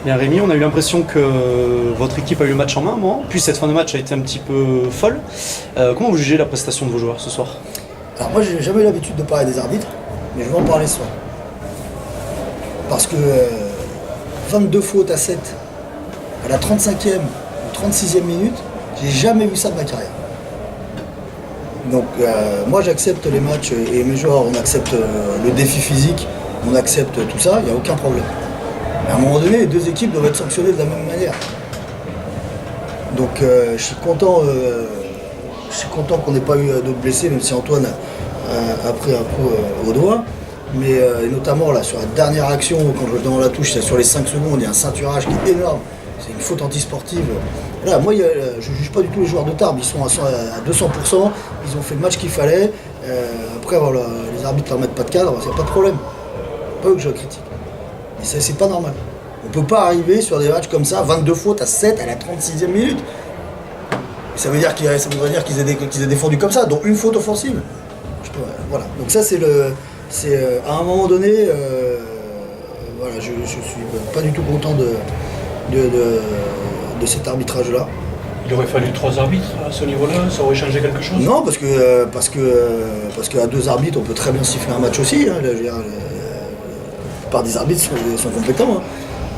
Bien Rémi, on a eu l'impression que votre équipe a eu le match en main, puis cette fin de match a été un petit peu folle. Comment vous jugez la prestation de vos joueurs ce soir? Alors moi, j'ai jamais eu l'habitude de parler des arbitres, mais je vais en parler ce soir. Parce que 22 fautes à 7 à la 35e ou 36e minute, j'ai jamais vu ça de ma carrière. Donc moi j'accepte les matchs et mes joueurs, on accepte le défi physique, on accepte tout ça, il n'y a aucun problème. Mais à un moment donné, les deux équipes doivent être sanctionnées de la même manière. Donc je suis content qu'on n'ait pas eu d'autres blessés, même si Antoine a pris un coup au doigt. Mais notamment là, sur la dernière action, quand je vais dans la touche, sur les 5 secondes, il y a un ceinturage qui est énorme. C'est une faute antisportive. Là, moi, je ne juge pas du tout les joueurs de Tarbes. Ils sont à 200%. Ils ont fait le match qu'il fallait. Après, voilà, les arbitres ne leur mettent pas de cadre, c'est pas de problème. Pas eux que je critique. Mais ça, c'est pas normal. On ne peut pas arriver sur des matchs comme ça, 22 fautes à 7 à la 36e minute. Ça voudrait dire qu'ils aient défendu comme ça, dont une faute offensive. Voilà. Donc ça, à un moment donné, voilà, je suis pas du tout content de cet arbitrage-là. Il aurait fallu 3 arbitres à ce niveau-là, ça aurait changé quelque chose? Non, parce qu'à 2 arbitres, on peut très bien siffler un match aussi. Hein. Là, je veux dire, la plupart des arbitres sont compétents. Hein.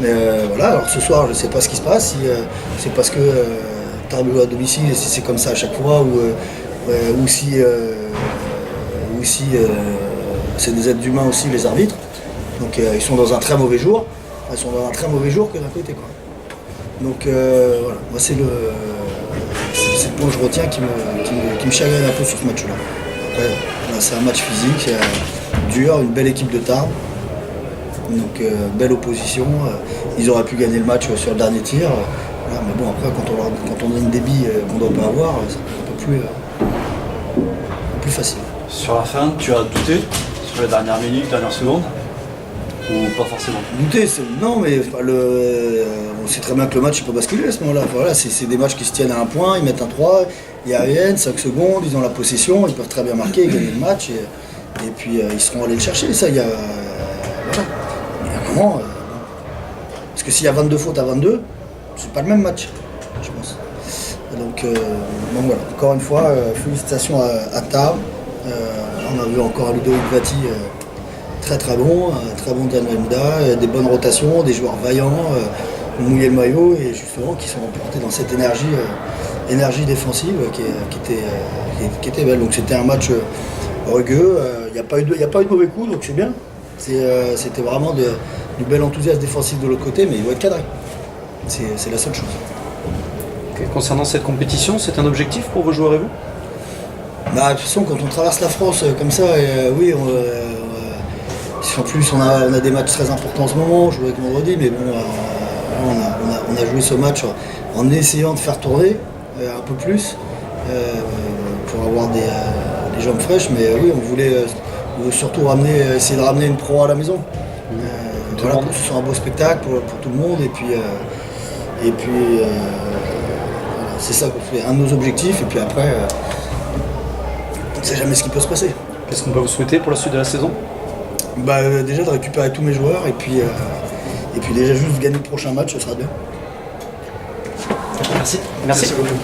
Mais voilà, alors ce soir, je ne sais pas ce qui se passe, si c'est parce que Tarbes joue à domicile et si c'est comme ça à chaque fois, ou si c'est des êtres humains aussi, les arbitres. Donc ils sont dans un très mauvais jour. Ils sont dans un très mauvais jour que d'un côté, quoi. Donc voilà, moi c'est le point que je retiens qui me chagrine un peu sur ce match-là. Après, là, c'est un match physique, dur, une belle équipe de Tarbes. Donc belle opposition. Ils auraient pu gagner le match sur le dernier tir. Voilà, mais bon, après quand on a une débit qu'on ne doit pas avoir, c'est un peu plus facile. Sur la fin, tu as douté sur les dernières minutes, dernières secondes? Ou pas forcément? Douter, non, mais on sait très bien que le match peut basculer à ce moment-là. Voilà, c'est des matchs qui se tiennent à un point, ils mettent un 3, ils reviennent, 5 secondes, ils ont la possession, ils peuvent très bien marquer, gagner le match, et puis ils seront allés le chercher. Ça, il y a. Voilà. Il y a un moment. Parce que s'il y a 22 fautes à 22, c'est pas le même match, je pense. Donc voilà, encore une fois, félicitations à Tarbes. On a vu encore Ludovic Vati. Très très bon Djananda, des bonnes rotations, des joueurs vaillants, mouiller le maillot et justement qui sont emportés dans cette énergie défensive qui était belle. Donc c'était un match rugueux, il n'y a pas eu de mauvais coups, donc c'est bien. C'était vraiment du bel enthousiasme défensif de l'autre côté, mais il doit être cadré. C'est la seule chose. Okay. Concernant cette compétition, c'est un objectif pour vos joueurs et vous? Bah, de toute façon, quand on traverse la France comme ça, oui, en plus, on a des matchs très importants en ce moment. Je jouais avec vendredi, mais bon, on a joué ce match en essayant de faire tourner un peu plus pour avoir des jambes fraîches. Mais oui, on voulait surtout essayer de ramener une pro à la maison. Voilà, pour que ce soit un beau spectacle pour tout le monde. Et puis voilà, c'est ça qu'on fait, un de nos objectifs. Et puis après, on ne sait jamais ce qui peut se passer. Qu'est-ce qu'on peut vous souhaiter pour la suite de la saison? Déjà de récupérer tous mes joueurs et puis déjà juste gagner le prochain match, ce sera bien. Merci. Merci. Merci beaucoup.